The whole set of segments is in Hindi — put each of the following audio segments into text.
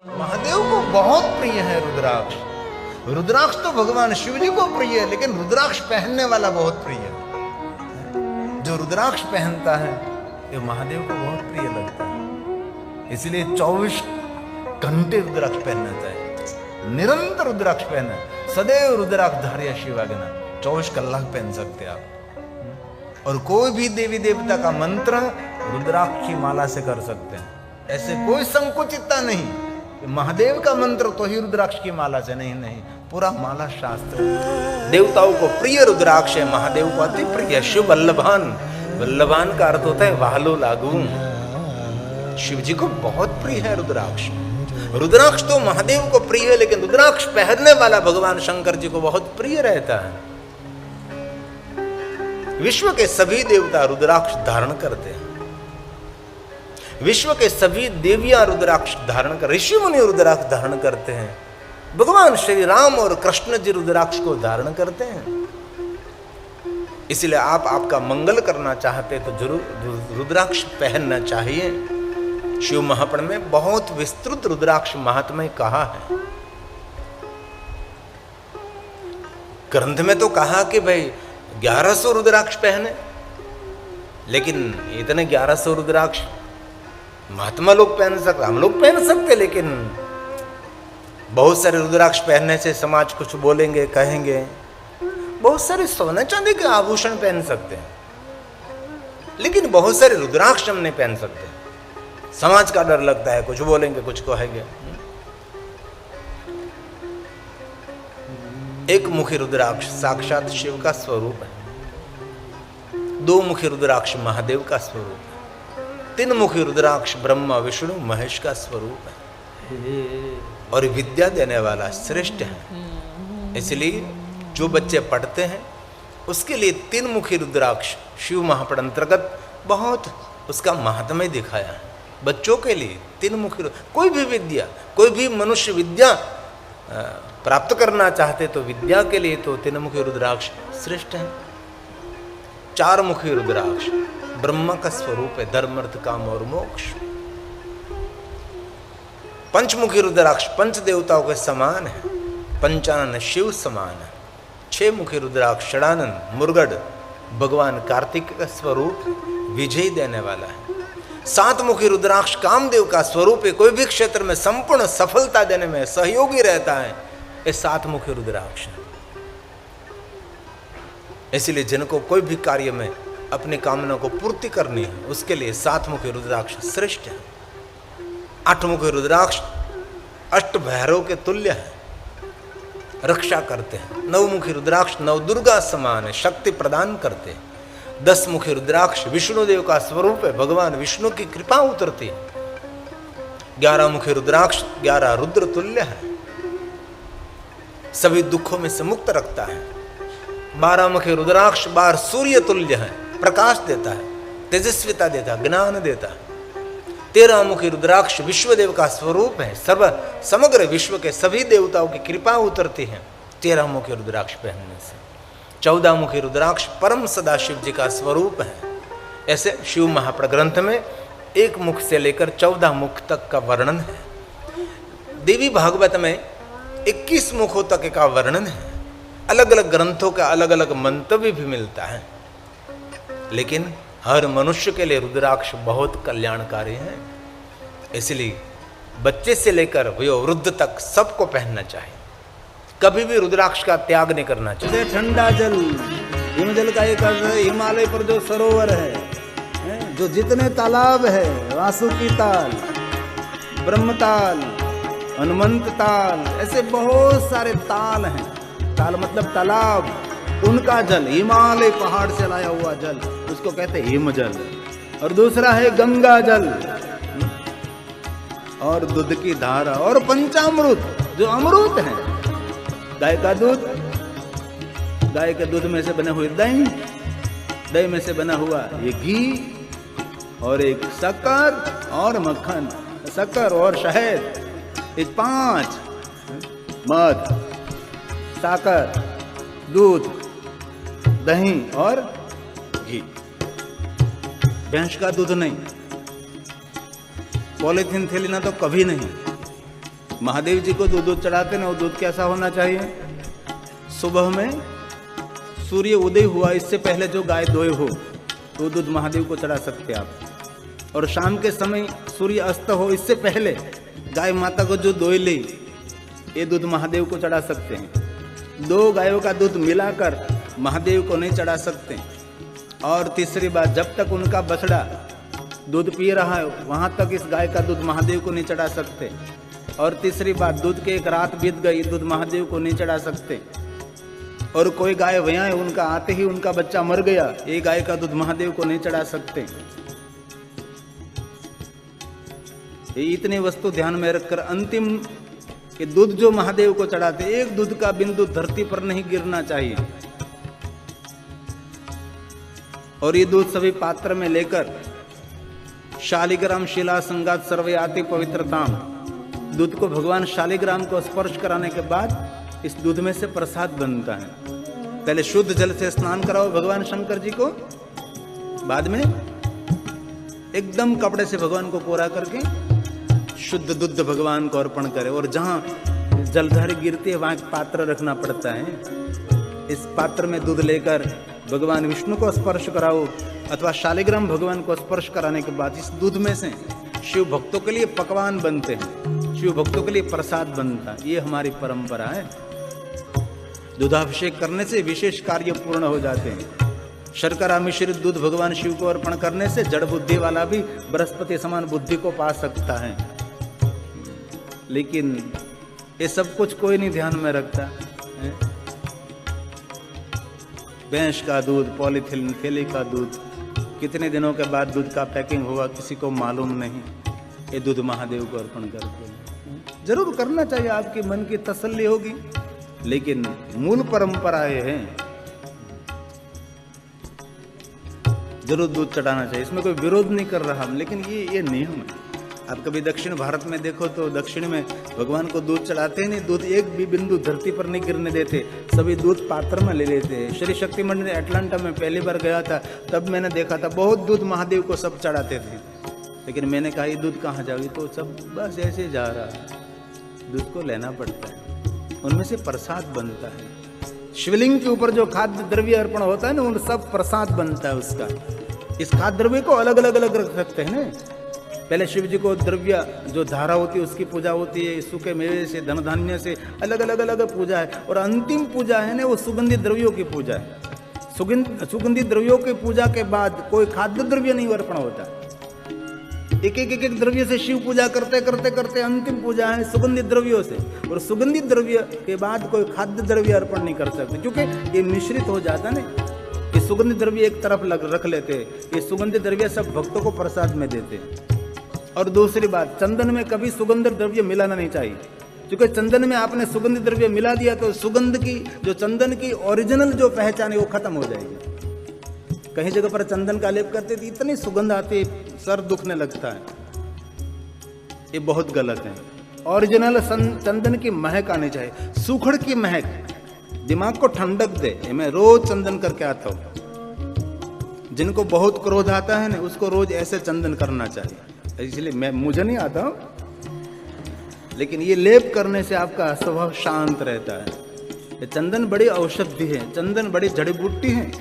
महादेव को बहुत प्रिय है रुद्राक्ष। रुद्राक्ष तो भगवान शिव जी को प्रिय है, लेकिन रुद्राक्ष पहनने वाला बहुत प्रिय है। जो रुद्राक्ष पहनता है ये महादेव को बहुत प्रिय लगता है। इसलिए 24 घंटे रुद्राक्ष पहनना चाहिए, निरंतर रुद्राक्ष पहना, सदैव रुद्राक्ष धार्य शिवाज्ञा 24 कलाक पहन सकते आप। और कोई भी देवी देवता का मंत्र रुद्राक्ष की माला से कर सकते हैं, ऐसे कोई संकुचितता नहीं। महादेव का मंत्र तो ही रुद्राक्ष की माला से नहीं, पूरा माला शास्त्र। देवताओं को प्रिय रुद्राक्ष है, महादेव को अति प्रिय। शिव वल्लभान, वल्लभान का अर्थ होता है वाहलो लागू। शिव जी को बहुत प्रिय है रुद्राक्ष। रुद्राक्ष तो महादेव को प्रिय है, लेकिन रुद्राक्ष पहनने वाला भगवान शंकर जी को बहुत प्रिय रहता है। विश्व के सभी देवता रुद्राक्ष धारण करते हैं, विश्व के सभी देवियां रुद्राक्ष धारण कर, ऋषि मुनि रुद्राक्ष धारण करते हैं, भगवान श्री राम और कृष्ण जी रुद्राक्ष को धारण करते हैं। इसलिए आपका मंगल करना चाहते तो जरूर रुद्राक्ष पहनना चाहिए। शिव महापुराण में बहुत विस्तृत रुद्राक्ष महात्म्य कहा है। ग्रंथ में तो कहा कि भाई 1100 रुद्राक्ष पहने, लेकिन इतने 1100 रुद्राक्ष महात्मा लोग पहन सकते, हम लोग पहन सकते, लेकिन बहुत सारे रुद्राक्ष पहनने से समाज कुछ बोलेंगे, कहेंगे। बहुत सारे सोने चांदी के आभूषण पहन सकते हैं, लेकिन बहुत सारे रुद्राक्ष हम नहीं पहन सकते। समाज का डर लगता है, कुछ बोलेंगे, कुछ कहेंगे। एक मुखी रुद्राक्ष साक्षात शिव का स्वरूप है। 2 मुखी रुद्राक्ष महादेव का स्वरूप है। 3 मुखी रुद्राक्ष ब्रह्मा विष्णु महेश का स्वरूप है। और विद्या देने वाला श्रेष्ठ है। इसलिए जो बच्चे पढ़ते हैं उसके लिए 3 मुखी रुद्राक्ष शिव महापुराण अंतर्गत बहुत उसका महात्म्य दिखाया है। बच्चों के लिए 3 मुखी, कोई भी विद्या, कोई भी मनुष्य विद्या प्राप्त करना चाहते तो विद्या के लिए तो 3 मुखी रुद्राक्ष श्रेष्ठ है। 4 मुखी रुद्राक्ष ब्रह्मा का स्वरूप है, धर्म अर्थ काम और मोक्ष। 5 मुखी रुद्राक्ष पंच देवताओं के समान है, पंचानन शिव समान है। 6 मुखी रुद्राक्ष षडानन मुरगड़ भगवान कार्तिक का स्वरूप, विजय देने वाला है। 7 मुखी रुद्राक्ष कामदेव का स्वरूप है, कोई भी क्षेत्र में संपूर्ण सफलता देने में सहयोगी रहता है। ये 7 मुखी रुद्राक्ष है। इसलिए जिनको कोई भी कार्य में अपनी कामना को पूर्ति करनी है उसके लिए 7 मुखी रुद्राक्ष श्रेष्ठ है। 8 मुखी रुद्राक्ष अष्ट भैरव के तुल्य है, रक्षा करते हैं। 9 मुखी रुद्राक्ष नव दुर्गा समान है, शक्ति प्रदान करते हैं। 10 मुखी रुद्राक्ष विष्णुदेव का स्वरूप है, भगवान विष्णु की कृपा उतरती है। 11 मुखी रुद्राक्ष 11 रुद्र तुल्य है, सभी दुखों में से मुक्त रखता है। 12 मुखी रुद्राक्ष 12 सूर्य तुल्य है, प्रकाश देता है, तेजस्विता देता है, ज्ञान देता है। 13 मुखी रुद्राक्ष विश्वदेव का स्वरूप है, समग्र विश्व के सभी देवताओं की कृपा उतरती है 13 मुखी रुद्राक्ष पहनने से। 14 मुखी रुद्राक्ष परम सदाशिव जी का स्वरूप है। ऐसे शिव महापुराण ग्रंथ में 1 मुख से लेकर 14 मुख तक का वर्णन है। देवी भागवत में 21 मुखों तक का वर्णन है। अलग अलग ग्रंथों का अलग अलग मंतव्य भी मिलता है, लेकिन हर मनुष्य के लिए रुद्राक्ष बहुत कल्याणकारी है। इसलिए बच्चे से लेकर वयोवृद्ध तक सबको पहनना चाहिए, कभी भी रुद्राक्ष का त्याग नहीं करना चाहिए। ठंडा जल, हिमजल का एक अर्थ है हिमालय पर जो सरोवर है, जो जितने तालाब है, वासुकी ताल, ब्रह्मताल, हनुमंत ताल, ऐसे बहुत सारे ताल हैं। ताल मतलब तालाब, उनका जल, हिमालय पहाड़ से लाया हुआ जल, उसको कहते हैं हिमजल। और दूसरा है गंगा जल, और दूध की धारा, और पंचामृत जो अमृत है, गाय का दूध, गाय के दूध में से बने हुए दही, दही में से बना हुआ ये घी, और एक शक्कर और मक्खन, शक्कर और शहद, ये 5, मध, साकर, दूध, दही और घी। भैंस का दूध नहीं, पॉलीथीन थैली ना तो कभी नहीं, महादेव जी को दूध चढ़ाते ना, वो दूध कैसा होना चाहिए? सुबह में सूर्य उदय हुआ इससे पहले जो गाय दोए हो तो दूध महादेव को चढ़ा सकते आप, और शाम के समय सूर्य अस्त हो इससे पहले गाय माता को जो दोए ले, ये दूध महादेव को चढ़ा सकते हैं। 2 गायों का दूध मिलाकर महादेव को नहीं चढ़ा सकते। और तीसरी बात, जब तक उनका बछड़ा दूध पी रहा है वहां तक इस गाय का दूध महादेव को नहीं चढ़ा सकते। और तीसरी बात, दूध के एक रात बीत गई, दूध महादेव को नहीं चढ़ा सकते। और कोई गाय वहां है, उनका आते ही उनका बच्चा मर गया, ये गाय का दूध महादेव को नहीं चढ़ा सकते। ये इतनी वस्तु ध्यान में रखकर अंतिम कि दूध जो महादेव को चढ़ाते, एक दूध का बिंदु धरती पर नहीं गिरना चाहिए। और ये दूध सभी पात्र में लेकर शालिग्राम शिला संगात सर्वयाति पवित्रताम, दूध को भगवान शालिग्राम को स्पर्श कराने के बाद इस दूध में से प्रसाद बनता है। पहले शुद्ध जल से स्नान कराओ भगवान शंकर जी को, बाद में एकदम कपड़े से भगवान को कोरा करके शुद्ध दूध भगवान को अर्पण करे। और जहां जलधारी गिरती है वहां एक पात्र रखना पड़ता है, इस पात्र में दूध लेकर भगवान विष्णु को स्पर्श कराओ, अथवा शालिग्राम भगवान को स्पर्श कराने के बाद इस दूध में से शिव भक्तों के लिए पकवान बनते हैं, शिव भक्तों के लिए प्रसाद बनता है। ये हमारी परंपरा है। दूधाभिषेक करने से विशेष कार्य पूर्ण हो जाते हैं। शर्करा मिश्रित दूध भगवान शिव को अर्पण करने से जड़ बुद्धि वाला भी बृहस्पति समान बुद्धि को पा सकता है। लेकिन ये सब कुछ कोई नहीं ध्यान में रखता है। भैंस का दूध, पॉलीथिन थैली का दूध, कितने दिनों के बाद दूध का पैकिंग होगा किसी को मालूम नहीं। ये दूध महादेव को अर्पण करते हैं। जरूर करना चाहिए, आपके मन की तसल्ली होगी, लेकिन मूल परंपरा ये है जरूर दूध चढ़ाना चाहिए। इसमें कोई विरोध नहीं कर रहा हम, लेकिन ये नियम है। आप कभी दक्षिण भारत में देखो तो दक्षिण में भगवान को दूध चढ़ाते ही नहीं, दूध एक भी बिंदु धरती पर नहीं गिरने देते, सभी दूध पात्र में ले लेते हैं। श्री शक्ति मंदिर एटलांटा में पहली बार गया था, तब मैंने देखा था बहुत दूध महादेव को सब चढ़ाते थे। लेकिन मैंने कहा ये दूध कहाँ जाओगी, तो सब बस ऐसे जा रहा है। दूध को लेना पड़ता है, उनमें से प्रसाद बनता है। शिवलिंग के ऊपर जो खाद्य द्रव्य अर्पण होता है ना, उन सब प्रसाद बनता है उसका। इस खाद्य द्रव्य को अलग अलग अलग रख सकते हैं ना। पहले शिव जी को द्रव्य जो धारा होती है उसकी पूजा होती है, सूखे मेवे से, धन धान्य से अलग अलग अलग पूजा है। और अंतिम पूजा है ना, वो सुगंधित द्रव्यों की पूजा है। सुगंधित द्रव्यों की पूजा के बाद कोई खाद्य द्रव्य नहीं अर्पण होता। एक एक द्रव्य से शिव पूजा करते करते करते अंतिम पूजा है सुगंधित द्रव्यों से। और सुगंधित द्रव्य के बाद कोई खाद्य द्रव्य अर्पण नहीं कर सकते, क्योंकि ये मिश्रित हो जाता है ना। ये सुगंधित द्रव्य एक तरफ रख लेते, ये सुगंधित द्रव्य सब भक्तों को प्रसाद में देते। और दूसरी बात, चंदन में कभी सुगंधित द्रव्य मिलाना नहीं चाहिए, क्योंकि चंदन में आपने सुगंधित द्रव्य मिला दिया तो सुगंध की जो चंदन की ओरिजिनल जो पहचान है वो खत्म हो जाएगी। कहीं जगह पर चंदन का लेप करते थे, इतनी सुगंध आती, सर दुखने लगता है। ये बहुत गलत है। ओरिजिनल चंदन की महक आनी चाहिए, सूखड़ की महक, दिमाग को ठंडक दे। मैं रोज चंदन करके आता हूँ। जिनको बहुत क्रोध आता है ना, उसको रोज ऐसे चंदन करना चाहिए। इसलिए मुझे नहीं आता हूँ, लेकिन ये लेप करने से आपका स्वभाव शांत रहता है। ये चंदन बड़ी औषधि है, चंदन बड़ी जड़ी बूटी है,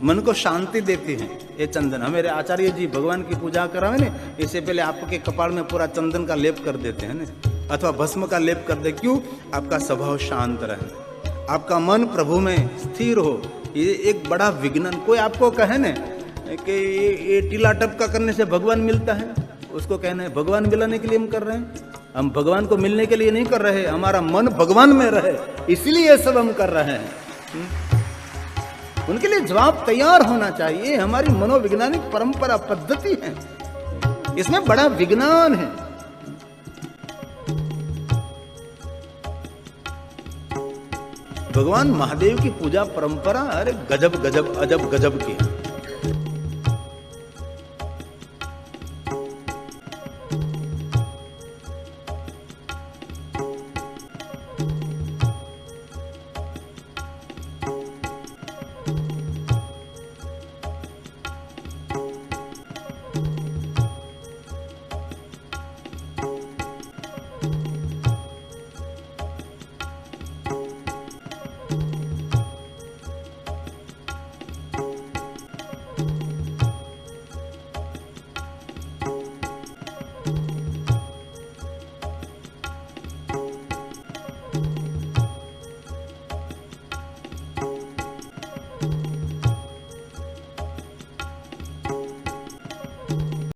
मन को शांति देती है। ये चंदन हमारे आचार्य जी भगवान की पूजा करावे ने, इससे पहले आपके कपाल में पूरा चंदन का लेप कर देते हैं ना, अथवा भस्म का लेप कर दे। क्यों? आपका स्वभाव शांत रहे, आपका मन प्रभु में स्थिर हो। ये एक बड़ा विज्ञान। कोई आपको कहे ना कि ये टीला टपका करने से भगवान मिलता है, उसको कहना है भगवान मिलाने के लिए हम कर रहे हैं। हम भगवान को मिलने के लिए नहीं कर रहे, हमारा मन भगवान में रहे, इसलिए ये सब हम कर रहे हैं। उनके लिए जवाब तैयार होना चाहिए। हमारी मनोवैज्ञानिक परंपरा पद्धति है, इसमें बड़ा विज्ञान है। भगवान महादेव की पूजा परंपरा अरे गजब गजब अजब गजब की है।